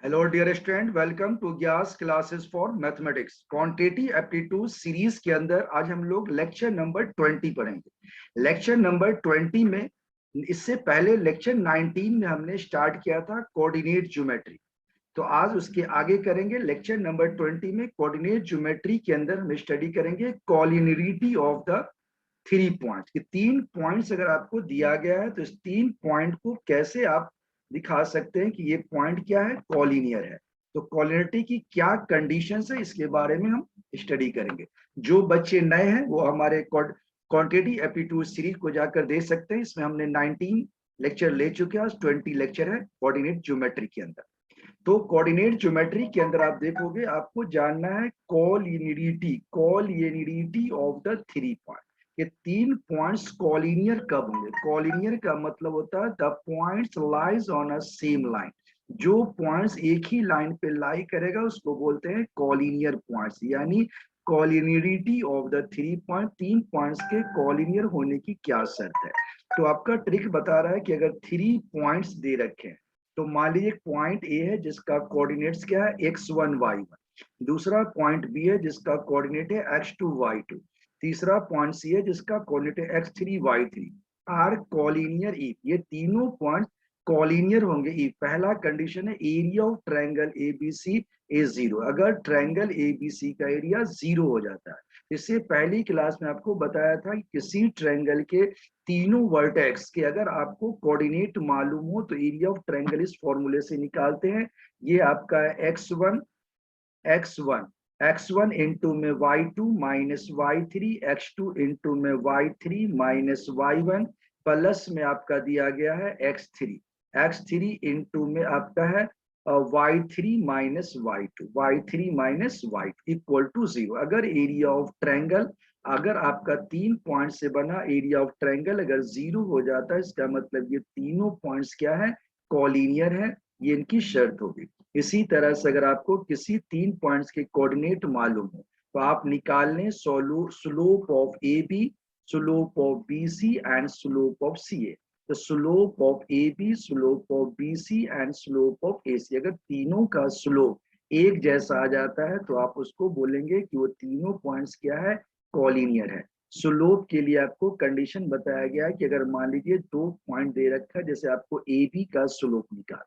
Hello dear student, welcome to ग्यास classes for mathematics quantity aptitude series के अंदर आज हम लोग लेक्चर नंबर 20 पढ़ेंगे। लेक्चर नंबर 20 में, इससे पहले लेक्चर 19 में हमने स्टार्ट किया था कोऑर्डिनेट ज्योमेट्री। तो आज उसके आगे करेंगे। लेक्चर नंबर 20 में कोऑर्डिनेट ज्योमेट्री के अंदर हम स्टडी करेंगे कॉलिनियरिटी ऑफ द 3 पॉइंट्स। कि 3 पॉइंट्स अगर आपको दिया गया है तो इस 3 पॉइंट को कैसे आप दिखा सकते हैं कि ये पॉइंट क्या है, कॉलिनियर है। तो कॉलिनियरिटी की क्या कंडीशंस है, इसके बारे में हम स्टडी करेंगे। जो बच्चे नए हैं वो हमारे क्वांटिटी एप्टीट्यूड सीरीज को जाकर देख सकते हैं। इसमें हमने 19 लेक्चर ले चुके हैं, 20 लेक्चर है कोऑर्डिनेट ज्योमेट्री के अंदर। तो कोऑर्डिनेट ज्योमेट्री के अंदर आप देखोगे, आपको जानना है कॉलिनियरिटी ऑफ द 3 पॉइंट। ये 3 पॉइंट्स कॉलिनियर कब होंगे। कॉलिनियर का मतलब होता है the points lies on a same line. जो पॉइंट्स एक ही लाइन पे लाई करेगा उसको बोलते हैं कॉलिनियर पॉइंट्स। यानी collinearity of the 3 point, 3 points के कॉलिनियर होने की क्या शर्त है। तो आपका ट्रिक बता रहा है कि अगर 3 पॉइंट्स दे रखे हैं तो मान लीजिए पॉइंट ए है जिसका कोऑर्डिनेट्स क्या है x1 y1, दूसरा पॉइंट बी है जिसका कोऑर्डिनेट है x2 y2, तीसरा पॉइंट सी है जिसका कोऑर्डिनेट है x3 y3। Are collinear if ये तीनों पॉइंट कॉलिनियर होंगे इफ पहला कंडीशन है area of triangle ABC is zero. अगर ट्रायंगल एबीसी का एरिया जीरो हो जाता है। इससे पहली क्लास में आपको बताया था कि किसी ट्रायंगल के तीनों वर्टेक्स के अगर आपको कोऑर्डिनेट मालूम हो तो एरिया ऑफ ट्रायंगल इस फॉर्मूले से निकालते हैं। ये आपका है x1 इंटू में y2 minus y3, x2 into में y3 माइनस y1, प्लस में आपका दिया गया है x3 इंटू में आपका है y3 minus y2 equal to zero. अगर एरिया ऑफ ट्रायंगल, अगर आपका 3 पॉइंट से बना एरिया ऑफ ट्रायंगल अगर जीरो हो जाता है, इसका मतलब ये तीनों पॉइंट्स क्या है, कॉलिनियर है। ये इनकी शर्त होगी। इसी तरह से अगर आपको किसी 3 पॉइंट्स के कोऑर्डिनेट मालूम हो तो आप निकाल लें slope of A B, slope of B C and slope of C A. तो slope of A B, slope of B C and slope of A C, अगर तीनों का स्लोप एक जैसा आ जाता है तो आप उसको बोलेंगे कि वो तीनों पॉइंट्स क्या है, कॉलिनियर है। स्लोप के लिए आपको कंडीशन बताया गया है कि अगर मान लीजिए 2 पॉइंट दे रखा है, जैसे आपको ए बी का स्लोप निकाल,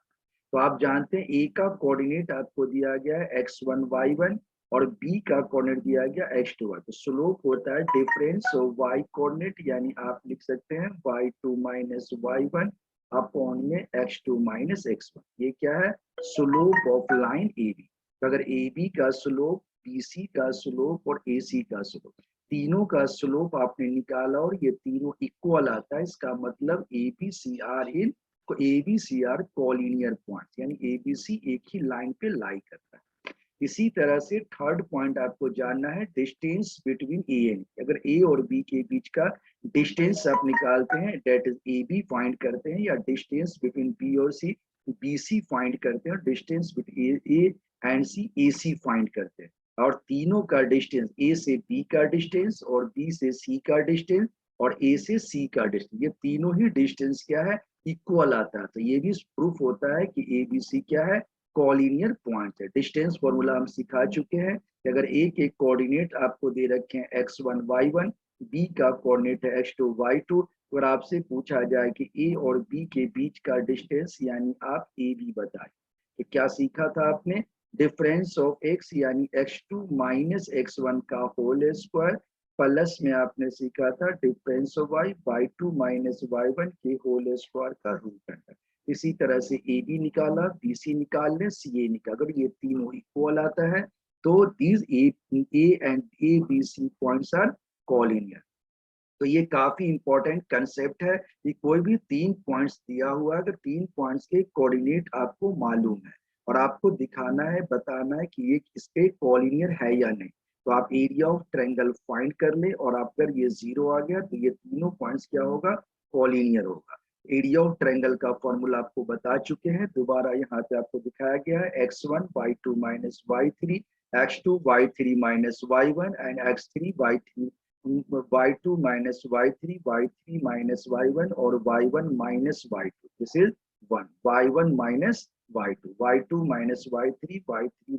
तो आप जानते हैं ए का कोऑर्डिनेट आपको दिया गया है x1 y1 और बी का कोऑर्डिनेट दिया गया x2 y। तो स्लोप होता है डिफरेंस ऑफ y कोऑर्डिनेट, यानी आप लिख सकते हैं y2 माइनस y1 अपॉन में x2 माइनस x1। ये क्या है, slope of line A B. तो अगर ए बी का स्लोप, बी सी का स्लोप और ए सी का स्लोप, तीनों का स्लोप आपने निकाला और ये तीनों इक्वल आता है, इसका मतलब A B C are in ABC are collinear point, यानी एबीसी एक ही लाइन पे लाई करता है। इसी तरह से थर्ड पॉइंट आपको जानना है डिस्टेंस बिटवीन ए एंड। अगर ए और बी के बीच का डिस्टेंस आप निकालते हैं, that is A B find करते हैं, या डिस्टेंस बिटवीन बी और सी बी सी फाइंड करते हैं, और distance between A and C A C find करते हैं। और तीनों का डिस्टेंस, ए से बी का डिस्टेंस और बी से सी का डिस्टेंस और ए से सी का डिस्टेंस, ये तीनों ही डिस्टेंस क्या है, इक्वल आता है। तो ये भी प्रूफ होता है कि ए बी सी क्या है, कॉलिनियर पॉइंट है। डिस्टेंस फॉर्मूला हम सिखा चुके हैं कि अगर ए के कोऑर्डिनेट आपको दे रखे हैं x1 y1, बी का कोऑर्डिनेट है x2 y2, अगर आपसे पूछा जाए कि ए और बी के बीच का डिस्टेंस, यानी आप ए बी बताइए। तो क्या सीखा था आपने, डिफरेंस ऑफ x यानी x2 माइनस x1 का होल स्क्वायर, प्लस में आपने सीखा था difference of y2 minus y1 के होल स्क्वायर का रूट अंडर। इसी तरह से ए बी निकाला, बी सी निकाल लें, सी ए निकाल, अगर ये तीनों इक्वल आता है तो these A and A B C points are collinear. तो ये काफी इंपॉर्टेंट कंसेप्ट है कि कोई भी 3 पॉइंट्स दिया हुआ है, अगर 3 पॉइंट्स के कोऑर्डिनेट आपको मालूम है और आपको दिखाना है, बताना है कि ये इसके कॉलिनियर है या नहीं, तो आप एरिया ऑफ ट्रायंगल फाइंड कर ले, और अगर ये जीरो आ गया तो ये तीनों पॉइंट्स क्या होगा, कॉलिनियर होगा। एरिया ऑफ ट्रायंगल का फॉर्मूला आपको बता चुके हैं, दोबारा यहाँ पे आपको दिखाया गया है x1 y2 minus y3, x2 y3 minus y1 and x3 y2 minus y3 minus y1 और y1 minus y2, this is 1 y1 minus y2 minus y3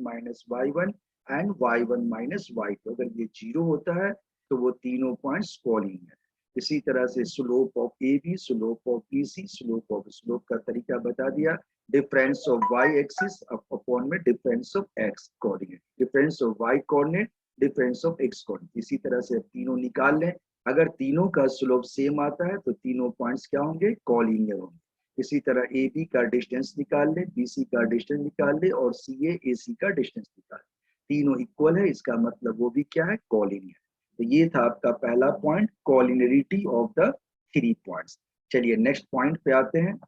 minus y1 and y1 minus y2। अगर ये 0 होता है तो वो तीनों points calling है। इसी तरह से slope of A B, slope of B C, slope का तरीका बता दिया। Difference of Y axis upon में difference of X coordinate, difference of Y coordinate, difference of X coordinate. इसी तरह से तीनों निकाल लें। अगर तीनों का स्लोप सेम आता है तो तीनों पॉइंट्स क्या होंगे, कॉलिनियर होंगे। इसी तरह ए बी का डिस्टेंस निकाल ले, बी सी का डिस्टेंस निकाल ले और सी ए सी का डिस्टेंस निकाल ले। तीनों इक्वल है, इसका मतलब वो भी क्या है, कॉलिनियर। तो ये था आपका पहला point, collinearity of the three points. चलिए नेक्स्ट पॉइंट पे आते हैं।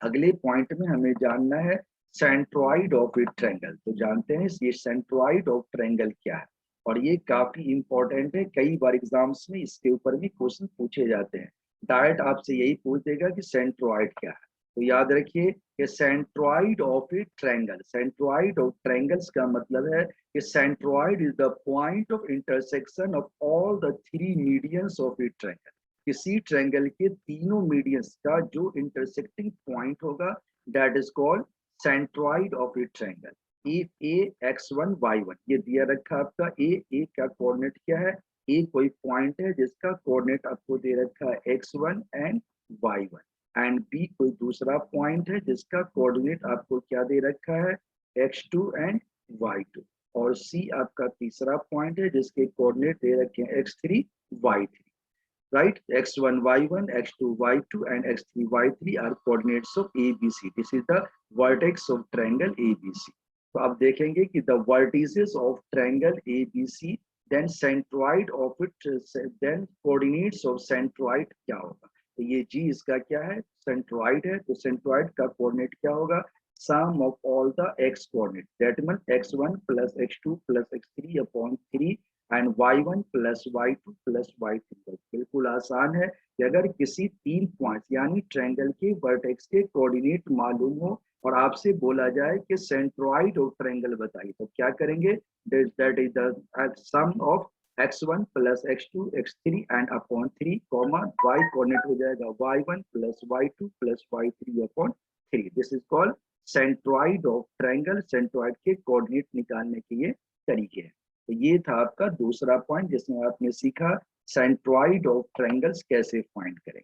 अगले पॉइंट में हमें जानना है सेंट्रॉइड ऑफ ए ट्रायंगल। तो जानते हैं ये सेंट्रॉइड ऑफ ट्रायंगल क्या है, और ये काफी इंपॉर्टेंट है। कई बार एग्जाम्स में इसके ऊपर भी क्वेश्चन पूछे जाते हैं। डायरेक्ट आपसे यही पूछ देगा कि सेंट्रॉइड क्या है। तो याद रखिए कि centroid of A triangle, centroid of triangles का मतलब है कि centroid is the point of intersection of all the three medians of A triangle. किसी ट्रायंगल के तीनों मीडियंस का जो इंटरसेक्टिंग पॉइंट होगा, that is called centroid of A triangle. A x1 y1 ये दिया रखा आपका। ए का कोऑर्डिनेट क्या है, ए कोई पॉइंट है जिसका कोऑर्डिनेट आपको दे रखा है x1 and y1, and B कोई दूसरा पॉइंट है जिसका कोऑर्डिनेट आपको क्या दे रखा है, x2 एंड y2, और सी आपका तीसरा पॉइंट है जिसके कोऑर्डिनेट दे रखे हैं x3 y3। right, x1 y1, x2 y2 and x3 y3 are coordinates of ABC. This is the vertex of triangle ABC. तो आप देखेंगे कि the vertices of triangle ABC, then centroid of it, then coordinates of centroid क्या होगा। तो ये G इसका क्या है, centroid है। तो centroid का coordinate क्या होगा, sum of all the x coordinate, that means x1 plus x2 plus x3 upon 3 and y1 plus y2 plus y3। बिल्कुल आसान है कि अगर किसी तीन पॉइंट यानी ट्रायंगल के वर्टेक्स के कोऑर्डिनेट मालूम हो और आपसे बोला जाए कि सेंट्रॉइड ऑफ ट्रायंगल बताइए, तो क्या करेंगे, that is the sum of x1 plus x2 x3 and upon 3 comma y coordinate हो जाएगा y1 plus y2 plus y3 upon 3। This is called centroid of triangle. Centroid के कोऑर्डिनेट निकालने के ये तरीके हैं। तो ये था आपका दूसरा पॉइंट जिसमें आपने सीखा सेंट्रॉइड ऑफ ट्रायंगल्स कैसे फाइंड करें।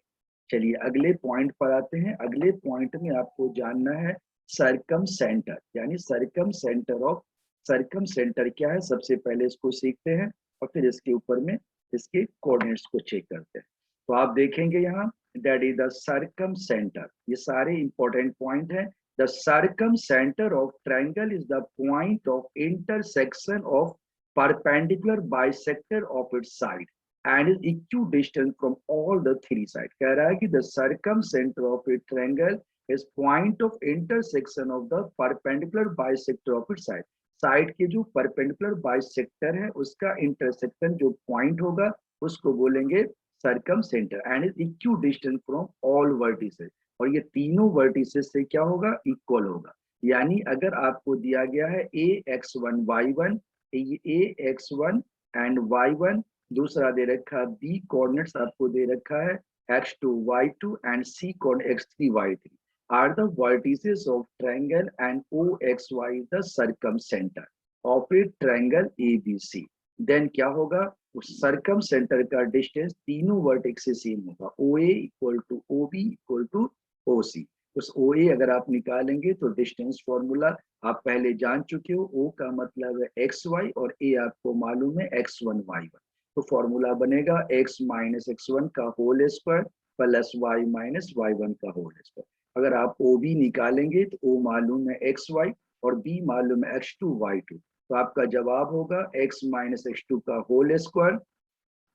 चलिए अगले पॉइंट पर आते हैं। अगले पॉइंट में आपको जानना है सरकम सेंटर, यानी सरकम सेंटर ऑफ, सरकम सेंटर क्या है, सबसे पहले इसको सीखते हैं और फिर इसके ऊपर में इसके कोऑर्डिनेट्स को चेक करते हैं। तो आप देखेंगे यहाँ that is the circumcentre, ये सारे इंपॉर्टेंट पॉइंट हैं। The circumcentre of triangle is the point of intersection of perpendicular bisector of its side and is equidistant from all the three sides। कह रहा है कि the circumcenter of a triangle is point of intersection of the perpendicular bisector of its side। Side के जो perpendicular bisector है उसका intersection जो point होगा उसको बोलेंगे circumcentre, and is equidistant from all vertices. और ये तीनों वर्टिसेस से क्या होगा, इक्वल होगा। यानी अगर आपको दिया गया है ए x1 y1, A x1 and y1, दूसरा दे रखा है बी कोऑर्डिनेट्स आपको दे रखा है x2 y2 and C coordinate x3 y3 are the vertices of triangle and OXY is the circumcentre of A triangle ABC। Then क्या होगा, उस circumcentre का डिस्टेंस तीनों वर्टेक्स से सेम होगा, OA equal to OB equal to OC। उस OA अगर आप निकालेंगे तो डिस्टेंस फॉर्मूला आप पहले जान चुके हो, O का मतलब है XY और A आपको मालूम है x1 y1। तो फॉर्मूला बनेगा x माइनस x1 का whole square plus y minus y1 का होल स्क्वायर। अगर आप OB निकालेंगे तो O मालूम है XY और B मालूम है x2 y2, तो आपका जवाब होगा x माइनस x2 का whole square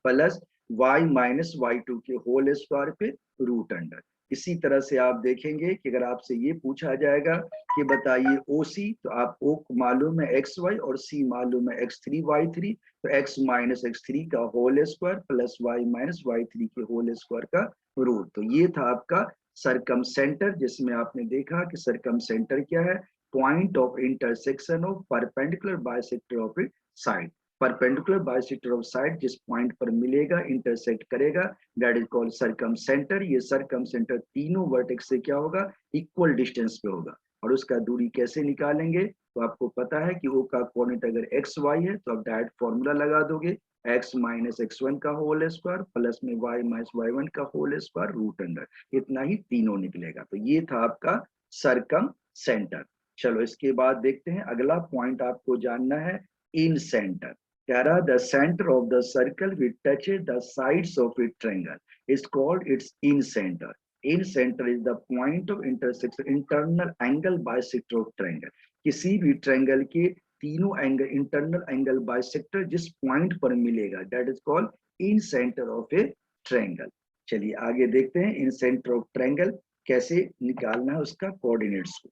plus y minus y2 के होल स्क्वायर पे रूट अंडर। इसी तरह से आप देखेंगे कि अगर आपसे ये पूछा जाएगा कि बताइए OC, तो आप O मालूम है XY और C मालूम है x3 y3, तो x माइनस x3 का whole square plus y minus y3 के होल स्क्वायर का रूट। तो ये था आपका सरकम सेंटर, जिसमें आपने देखा कि सरकम सेंटर क्या है, point of intersection of perpendicular bisector of it side. Perpendicular bisector of side जिस पॉइंट पर मिलेगा, इंटरसेक्ट करेगा, दैट इज कॉल्ड सरकम सेंटर। ये सरकम सेंटर तीनों वर्टेक्स से क्या होगा, इक्वल डिस्टेंस पे होगा। और उसका दूरी कैसे निकालेंगे, तो आपको पता है कि ओ का कोऑर्डिनेट अगर एक्स वाई है तो आप डायरेक्ट फॉर्मूला लगा दोगे, एक्स माइनस एक्स वन का होल स्क्वायर प्लस में वाई माइनस वाई वन का होल स्क्वायर रूट अंडर, इतना ही तीनों निकलेगा। तो ये था आपका सरकम सेंटर। चलो इसके बाद देखते हैं अगला पॉइंट आपको जानना है, इन सेंटर। कह रहा the centre of the circle which touches the sides of it triangle is called it's in centre. In centre is the point of intersection internal angle bisector of triangle. किसी भी triangle के तीनों angle internal angle bisector जिस point पर मिलेगा that is called in centre of A triangle. चलिए आगे देखते हैं इन सेंटर ऑफ ट्रायंगल कैसे निकालना है उसका कोऑर्डिनेट्स को।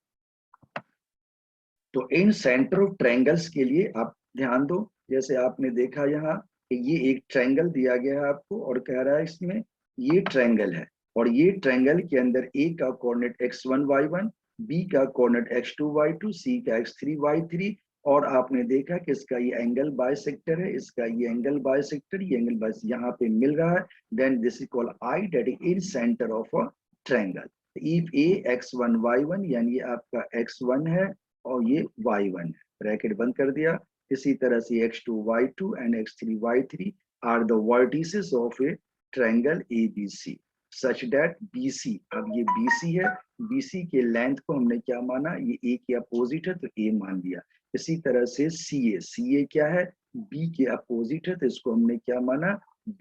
तो इन सेंटर ऑफ ट्रायंगल्स के लिए आप ध्यान दो, जैसे आपने देखा यहाँ ये एक ट्रायंगल दिया गया है आपको और कह रहा है इसमें ये ट्रायंगल है और ये ट्रायंगल के अंदर ए का कोऑर्डिनेट x1 y1, बी का कोऑर्डिनेट x2 y2, सी का x3 y3 और आपने देखा कि इसका ये एंगल बाइसेक्टर है, इसका ये एंगल बाइसेक्टर, ये एंगल बाइस यहाँ पे मिल रहा है, then this is called I that is in centre of a triangle. If A x1 y1 यानी ये आपका x1 है और ये y1 है, ब्रैकेट बंद कर दिया। इसी तरह से x2 y2 and x3 y3 are the vertices of A triangle ABC such that BC, अब ये BC है, BC के लेंथ को हमने क्या माना, ये A के अपोजिट है तो A मान लिया। इसी तरह से CA, CA क्या है, B के अपोजिट है तो इसको हमने क्या माना,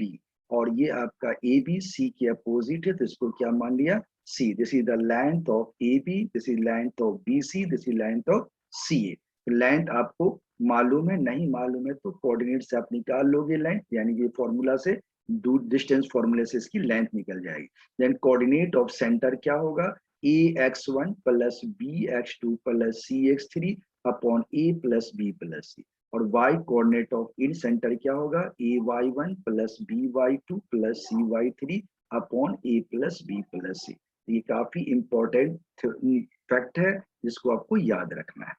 B। और ये आपका AB C के अपोजिट है तो इसको क्या मान लिया, C। This is the length of AB, this is length of BC, this is length of CA। Length आपको मालूम है, नहीं मालूम है तो कोऑर्डिनेट से आप निकाल लोगे लेंथ, यानी कि फॉर्मूला से डिस्टेंस फॉर्मूले से इसकी लेंथ निकल जाएगी। देन कोऑर्डिनेट ऑफ सेंटर क्या होगा, ax1 plus bx2 plus cx3 upon a plus b plus c। और y coordinate of in centre क्या होगा, ay1 plus by2 plus cy3 upon a plus b plus c। ये काफी important fact है जिसको आपको याद रखना है।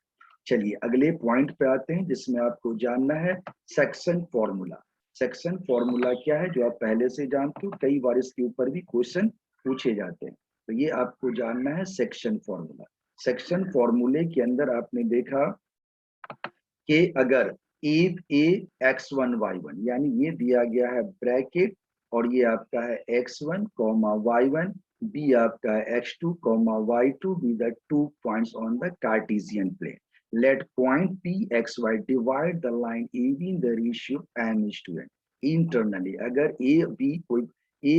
चलिए अगले पॉइंट पे आते हैं जिसमें आपको जानना है सेक्शन फॉर्मूला। सेक्शन फॉर्मूला क्या है जो आप पहले से जानते हो, कई बार इसके ऊपर भी क्वेश्चन पूछे जाते हैं, तो ये आपको जानना है सेक्शन फॉर्मूला। सेक्शन फॉर्मूले के अंदर आपने देखा कि अगर ए x1 y1 यानी ये दिया गया है ब्रैकेट और ये आपका है x1 y1, बी आपका है x2 y2 be the 2 points on the Cartesian plane. Let point P x y divide the line AB in the ratio m is to n। Internally अगर A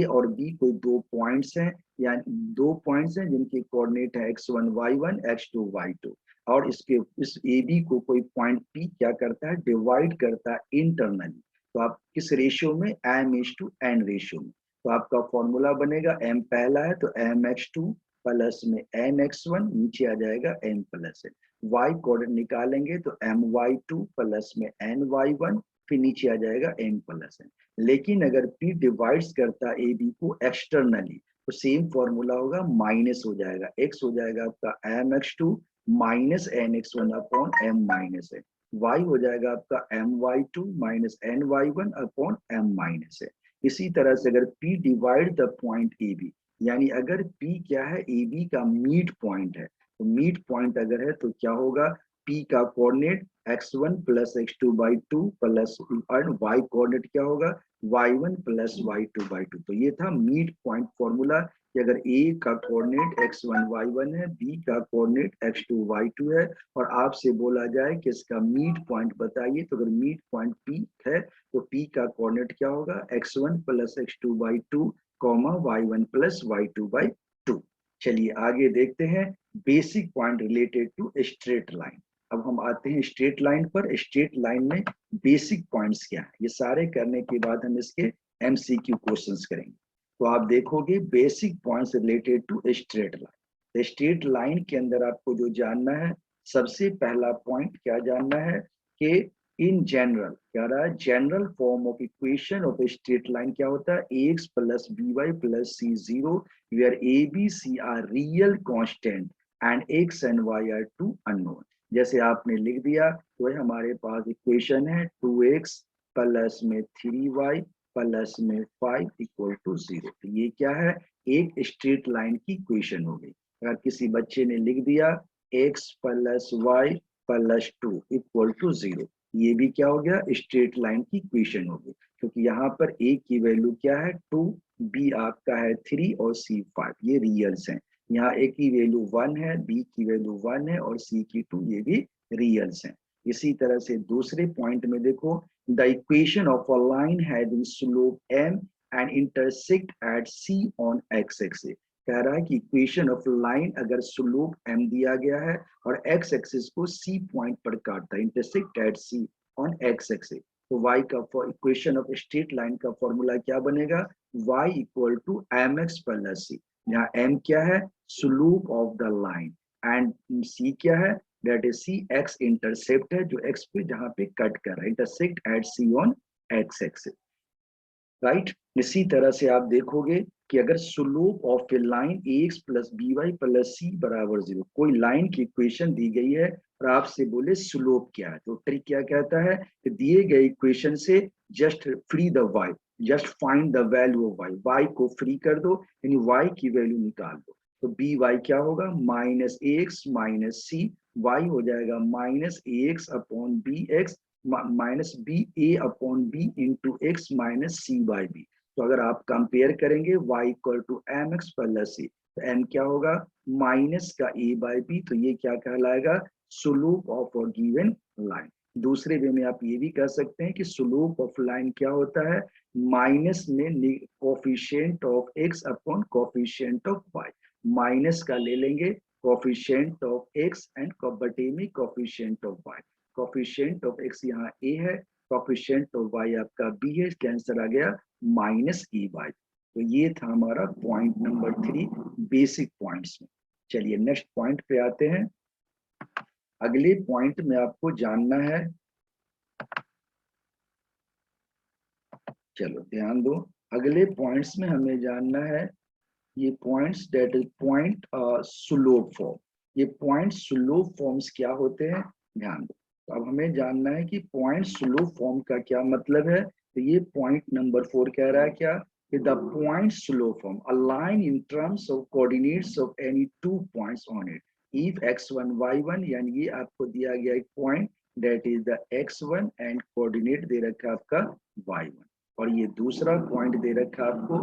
और B कोई दो points हैं, यानी दो points हैं जिनके कोऑर्डिनेट है x1 y1 x2 y2 और इस AB को कोई पॉइंट P क्या करता है, डिवाइड करता है इंटरनली, तो आप किस रेशियो में, m is to n ratio में। तो आपका फॉर्मूला बनेगा m पहला है तो mx2 प्लस में nx1 नीचे आ जाएगा n plus n। y coordinate निकालेंगे तो my2 प्लस में ny1 फिर नीचे आ जाएगा n प्लस n। लेकिन अगर p डिवाइड्स करता है ab को एक्सटर्नली तो सेम फॉर्मूला होगा, माइनस हो जाएगा, x हो जाएगा आपका mx2 minus nx1 upon m minus n, y हो जाएगा आपका my2 minus ny1 upon m minus n। इसी तरह से अगर p divide the point ab यानी अगर p क्या है, ab का मीड पॉइंट है, तो मीड पॉइंट अगर है तो क्या होगा, P का coordinate x1 plus x2 by 2 plus और y कोऑर्डिनेट क्या होगा, y1 प्लस y2 बाई 2। तो ये था मीड पॉइंट फॉर्मूला कि अगर A का कोऑर्डिनेट x1 y1 है, B का कोऑर्डिनेट x2 y2 है और आपसे बोला जाए कि इसका मीड पॉइंट बताइए, तो अगर मीड पॉइंट P है तो P का कोऑर्डिनेट क्या होगा, x1 plus x2 by 2 y1 plus y2 by 2। चलिए आगे देखते हैं basic point related to straight line. अब हम आते हैं स्ट्रेट लाइन पर। स्ट्रेट लाइन में बेसिक पॉइंट्स क्या है, ये सारे करने के बाद हम इसके MCQ क्वेश्चंस करेंगे। तो आप देखोगे basic points related to straight line. Straight line के अंदर आपको जो जानना है, सबसे पहला पॉइंट क्या जानना है कि इन जनरल क्या रहा है, general form of equation of straight line क्या होता है, ax plus by plus c0 where a b c are real constant and x and y are two unknown। जैसे आपने लिख दिया तो हमारे पास इक्वेशन है 2x प्लस में 3y प्लस में 5 इक्वल टू 0। तो ये क्या है, एक स्ट्रेट लाइन की इक्वेशन हो गई। अगर किसी बच्चे ने लिख दिया x plus y plus 2 equal to 0। ये भी क्या हो गया, स्ट्रेट लाइन की इक्वेशन होगी, क्योंकि यहाँ पर a की वैल्यू क्या है 2, b आपका है 3 और c 5, ये रियल्स हैं। यहाँ a की वैल्यू 1 है, b की वैल्यू 1 है और c की 2, ये भी रियल्स हैं। इसी तरह से दूसरे पॉइंट में देखो, the equation of a line having slope m and intersect at c on x axis. कह रहा है कि इक्वेशन ऑफ लाइन अगर स्लोप m दिया गया है और x एक्सिस को c पॉइंट पर काटता है, intersect at c on x axis, तो y का इक्वेशन ऑफ स्ट्रेट लाइन का फॉर्मूला क्या बनेगा, y equal to mx plus c। यहाँ m क्या है, slope of the line, and c क्या है, that is c x intercept है, जो x पे जहां पे कट कर रहा है, intersect at c on x axis, right. इसी तरह से आप देखोगे कि अगर slope of a line ax plus B Y plus C बराबर 0, कोई लाइन की इक्वेशन दी गई है और आपसे बोले स्लोप क्या है, तो ट्रिक क्या कहता है कि दिए गए इक्वेशन से just free the y, just find the value of y को फ्री कर दो, यानी y की वैल्यू निकाल दो। तो बी वाई क्या होगा, minus A X minus C, Y हो जाएगा minus A X upon B X minus B A upon B into X minus C by B. तो अगर आप कंपेयर करेंगे y equal to M X plus C, तो m क्या होगा, minus का a बाई बी, तो ये क्या कहलाएगा, slope of a given line. दूसरे वे में आप ये भी कह सकते हैं कि स्लोप ऑफ लाइन क्या होता है, माइनस में coefficient of x upon coefficient of y। Minus का ले लेंगे कोफिशिएंट ऑफ x एंड बटे में coefficient of y। Coefficient of x यहाँ a है, कोफिशिएंट ऑफ y आपका b है, इसका आंसर आ गया माइनस ए बाई। तो ये था हमारा पॉइंट नंबर 3 बेसिक पॉइंट्स में। चलिए नेक्स्ट पॉइंट पे आते हैं। अगले पॉइंट में आपको जानना है, चलो ध्यान दो, अगले पॉइंट्स में हमें जानना है ये points, that is point slope form. ये पॉइंट स्लोप फॉर्म्स क्या होते हैं, ध्यान दो। तो अब हमें जानना है कि पॉइंट स्लोप फॉर्म का क्या मतलब है। तो ये पॉइंट नंबर 4 कह रहा है क्या, कि the point slope form a line in terms of coordinates of any two points on it if x1 y1, यानी ये आपको दिया गया एक point, that is the x1 and coordinate दे रखा है आपका y1, और ये दूसरा पॉइंट दे रखा है आपको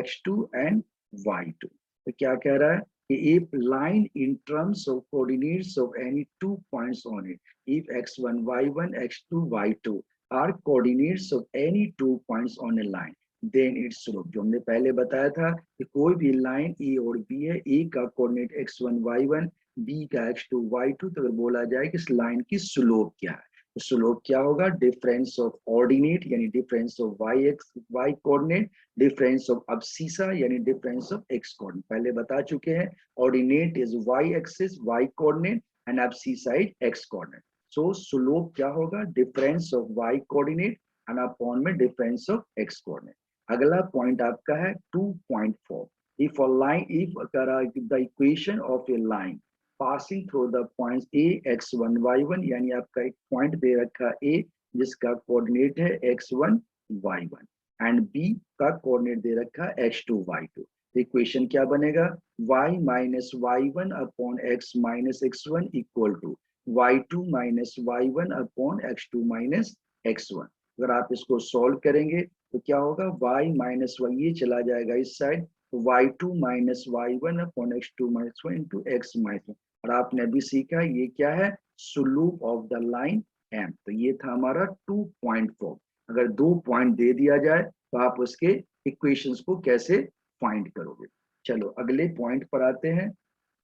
x2 एंड y2। तो क्या कह रहा है कि if line in terms of coordinates of any 2 points on it, if x1 y1 x2 y2 are coordinates of any 2 points on a line, then its slope, जो हमने पहले बताया था कि कोई भी लाइन a और b है, a का कोऑर्डिनेट x1 y1, b का x2 y2, तो अगर बोला जाए कि इस लाइन की स्लोप क्या है, तो स्लोप क्या होगा, डिफरेंस ऑफ ऑर्डिनेट यानी difference of y coordinate, difference of abscissa यानी डिफरेंस ऑफ एक्स कोऑर्डिनेट, पहले बता चुके हैं। Ordinate is Y axis Y coordinate and abscissa is X coordinate. So slope क्या होगा, difference of Y coordinate and upon में difference of X coordinate. अगला point आपका है 2.4, if a line, if the equation of a line passing through the points a x1 y1, यानी आपका एक point दे रखा a जिसका कोऑर्डिनेट है x1 y1 एंड b का कोऑर्डिनेट दे रखा x2 y2। इक्वेशन क्या बनेगा, y minus y1 upon x minus x1 equal to y2 minus y1 upon x2 minus x1। अगर आप इसको सॉल्व करेंगे तो क्या होगा, y माइनस y ये चला जाएगा इस side, y2 minus y1 upon x2 minus 1 into x minus 1। और आपने अभी सीखा ये क्या है, slope of the line m। तो ये था हमारा 2.4। अगर 2 पॉइंट दे दिया जाए तो आप उसके इक्वेशंस को कैसे फाइंड करोगे। चलो अगले पॉइंट पर आते हैं,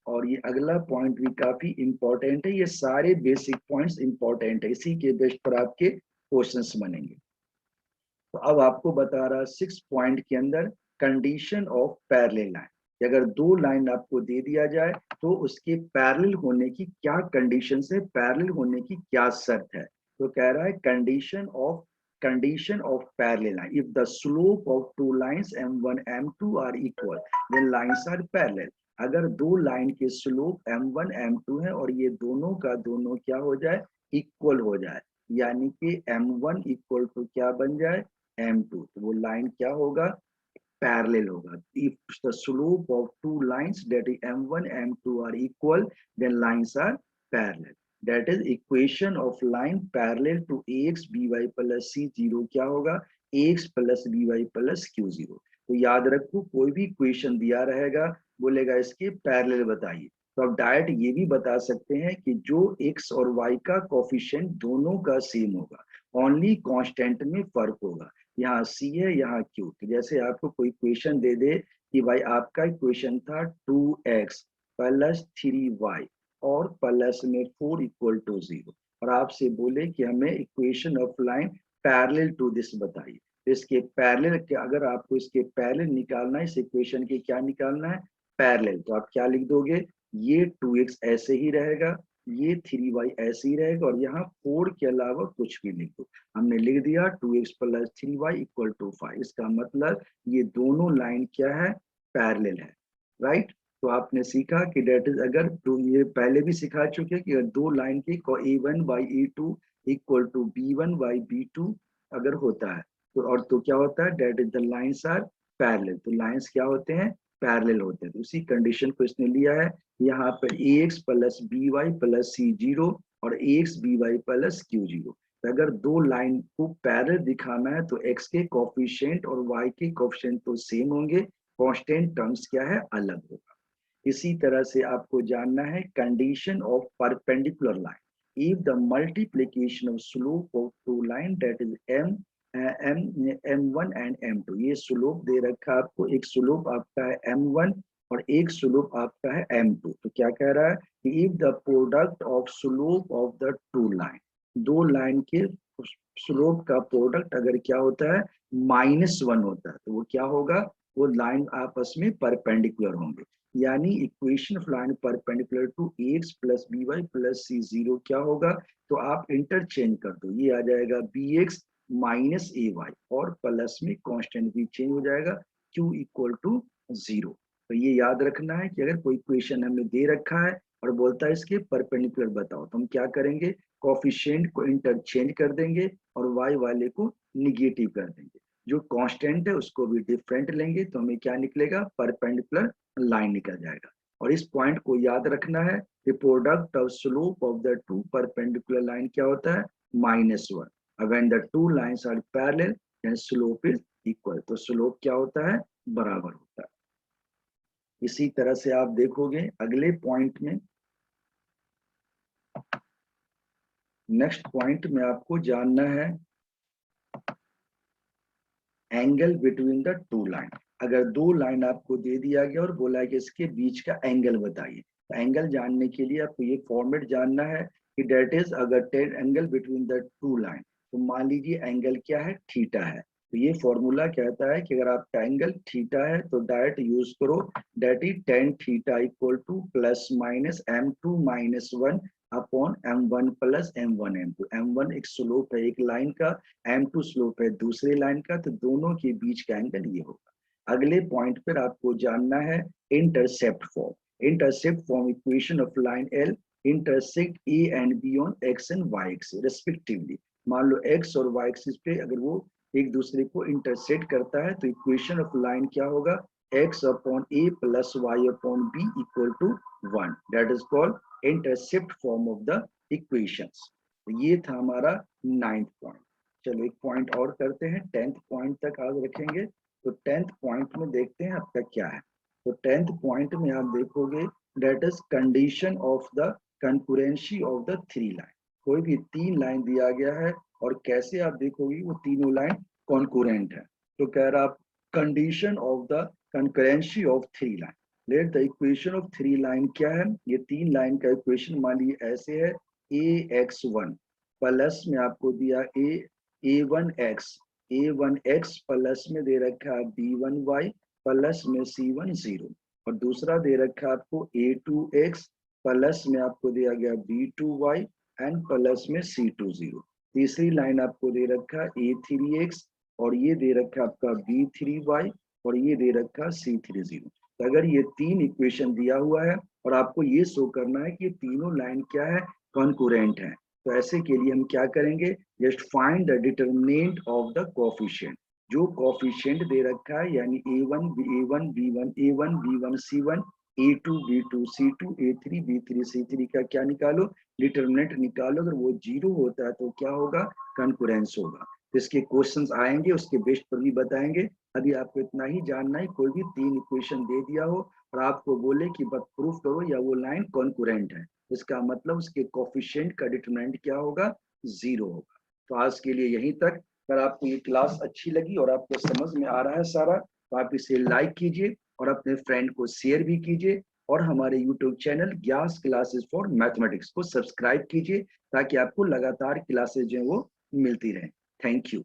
और ये अगला पॉइंट भी काफी इंपॉर्टेंट है। ये सारे बेसिक पॉइंट्स इंपॉर्टेंट है, इसी के बेस पर आपके क्वेश्चंस बनेंगे। तो अब आपको बता रहा 6 पॉइंट के अंदर कंडीशन ऑफ पैरेलल लाइन, अगर 2 लाइन आपको दे दिया जाए तो उसके पैरेलल होने की क्या कंडीशन है, पैरेलल होने की क्या शर्त है। तो कह रहा है condition of parallel line, if the slope of 2 lines m1 m2 are equal then lines are parallel. अगर 2 लाइन के स्लोप m1 m2 है और ये दोनों का दोनों क्या हो जाए, इक्वल हो जाए, यानी कि m1 इक्वल टू क्या बन जाए m2, तो वो लाइन क्या होगा, पैरेलल होगा। If the slope of two lines that is m1 m2 are equal then lines are parallel. That is equation of line parallel to ax by plus c zero क्या होगा, ax plus by plus q zero. तो याद रखो कोई भी equation दिया रहेगा बोलेगा इसके पैरेलल बताइए, तो आप डायरेक्ट ये भी बता सकते हैं कि जो x और y का कोफिशिएंट दोनों का सेम होगा, ओनली कांस्टेंट में फर्क होगा। यहाँ c है यहाँ q। तो जैसे आपको कोई इक्वेशन दे दे कि भाई आपका इक्वेशन था 2x प्लस 3y और प्लस में 4 इक्वल टू 0, और आपसे बोले कि हमें equation of line parallel to this बताइए। इसके पैरेलल के अगर आपको इसके पैरेलल निकालना है, इस इक्वेशन के क्या निकालना है, पैरेलल, तो आप क्या लिख दोगे, ये 2x ऐसे ही रहेगा, ये 3y ऐसे ही रहेगा, और यहाँ 4 के अलावा कुछ भी लिख दो। हमने लिख दिया 2x plus 3y equal to 5। इसका मतलब ये दोनों लाइन क्या है, पैरेलल है, राइट। तो आपने सीखा कि डेट इज, अगर तो ये पहले भी सिखा चुके कि अगर दो लाइन की a1 by a2 equal to b1 by b2 अगर होता है तो, और तो क्या होता है, that is the lines are parallel. तो लाइंस क्या होते हैं, पैरेलल होते हैं। तो उसी कंडीशन को इसने लिया है, यहाँ पर ax plus by plus c zero और ax by plus q zero. तो अगर दो लाइन को पैरेलल दिखाना है तो x के कोफिशिएंट और y के कोफिशिएंट तो सेम होंगे, कांस्टेंट टर्म्स क्या है, अलग होगा। इसी तरह से आपको जानना है condition of perpendicular line. If the multiplication of slope of two line that is m1 and m2, ये स्लोप दे रखा है आपको, एक स्लोप आपका है m1 और एक स्लोप आपका है m2। तो क्या कह रहा है कि if the product of slope of the to line, दो लाइन के स्लोप का प्रोडक्ट अगर क्या होता है, -1 होता है, तो वो क्या होगा, वो लाइन आपस में परपेंडिकुलर होंगे। यानी equation of line perpendicular to ax plus by plus c zero क्या होगा, तो आप इंटरचेंज कर दो, ये आ जाएगा bx माइनस ay और प्लस में कांस्टेंट भी चेंज हो जाएगा q इक्वल टू 0। तो ये याद रखना है कि अगर कोई इक्वेशन हमें दे रखा है और बोलता है इसके परपेंडिकुलर बताओ, तो हम क्या करेंगे, कोफिशिएंट को इंटरचेंज कर देंगे और y वाले को निगेटिव कर देंगे, जो कांस्टेंट है उसको भी डिफरेंट लेंगे, तो हमें क्या निकलेगा, परपेंडिकुलर लाइन निकल जाएगा। और इस पॉइंट को याद रखना है कि product of slope of the two perpendicular line क्या होता है, -1। When the two lines are parallel then slope is equal, तो स्लोप क्या होता है, बराबर होता है। इसी तरह से आप देखोगे अगले पॉइंट में, नेक्स्ट पॉइंट में आपको जानना है angle between the two line. अगर दो लाइन आपको दे दिया गया और बोला है कि इसके बीच का एंगल बताइए, तो एंगल जानने के लिए आपको ये फॉर्मेट जानना है कि डेट इज, अगर angle between the two line, तो मान लीजिए एंगल क्या है, थीटा है। तो ये फॉर्मूला कहता है कि अगर आपका एंगल थीटा है तो डायरेक्ट यूज करो, that is tan theta equal to plus minus m2 minus 1 upon m1 plus m1 m2। m1 एक स्लोप है एक लाइन का, m2 स्लोप है दूसरे लाइन का, तो दोनों के बीच का एंगल ये होगा। अगले पॉइंट पर आपको जानना है intercept form. Intercept form equation of line L intersect A and B on x and y axis respectively. मान लो x और y एक्सिस पे अगर वो एक दूसरे को इंटरसेक्ट करता है तो इक्वेशन ऑफ लाइन क्या होगा, x upon a plus y upon b equal to 1। That is called intercept form of the equations. तो ये था हमारा 9th पॉइंट। चलो एक पॉइंट और करते हैं, 10th पॉइंट तक आज रखेंगे। तो 10th पॉइंट में देखते हैं आपका क्या है। तो 10th पॉइंट में आप देखोगे that is condition of the concurrency of the three line. कोई भी तीन लाइन दिया गया है और कैसे आप देखोगे वो तीनों लाइन कॉन्कुरेंट है। तो कह रहा आप condition of the concurrency of three line, let the equation of three line क्या है, ये तीन लाइन का इक्वेशन मान लीजिए ऐसे है, ax1 प्लस में आपको दिया a1x प्लस में दे रखा है b1y प्लस में c1 0, और दूसरा दे रखा है आपको a2x प्लस में आपको दिया गया b2y एंड प्लस में c2 0। तीसरी लाइन आपको दे रखा a3x और ये दे रखा आपका b3y और ये दे रखा c3 0। तो अगर ये तीन इक्वेशन दिया हुआ है और आपको ये शो करना है कि तीनों लाइन क्या है, कॉन्कुरेंट है, तो ऐसे के लिए हम क्या करेंगे, just find the determinant of the coefficient. जो कोफिशिएंट दे रखा है यानी A1 B1 B1 A1 B1 C1 A2 B2 C2 A3 B3 C3 का क्या निकालो, डिटरमिनेंट निकालो। अगर वो 0 होता है तो क्या होगा, कंकरेंस होगा। तो इसके क्वेश्चंस आएंगे, उसके बेस्ड पर भी बताएंगे। अभी आपको इतना ही जानना है, कोई भी 3 इक्वेशन दे दिया हो और आपको बोले कि बस प्रूफ करो या वो लाइन कॉन्कुरेंट है, इसका मतलब उसके कोफिशिएंट का डिटरमिनेंट क्या होगा, 0 होगा। तो आज के लिए यहीं तक। अगर आपको ये क्लास अच्छी लगी और आपको समझ में आ रहा है सारा, तो आप इसे लाइक कीजिए और अपने फ्रेंड को शेयर भी कीजिए। और हमारे YouTube channel gas classes for mathematics को सब्सक्राइब कीजिए, ताकि आपको लगातार क्लासेस जो है वो मिलती रहे। Thank you.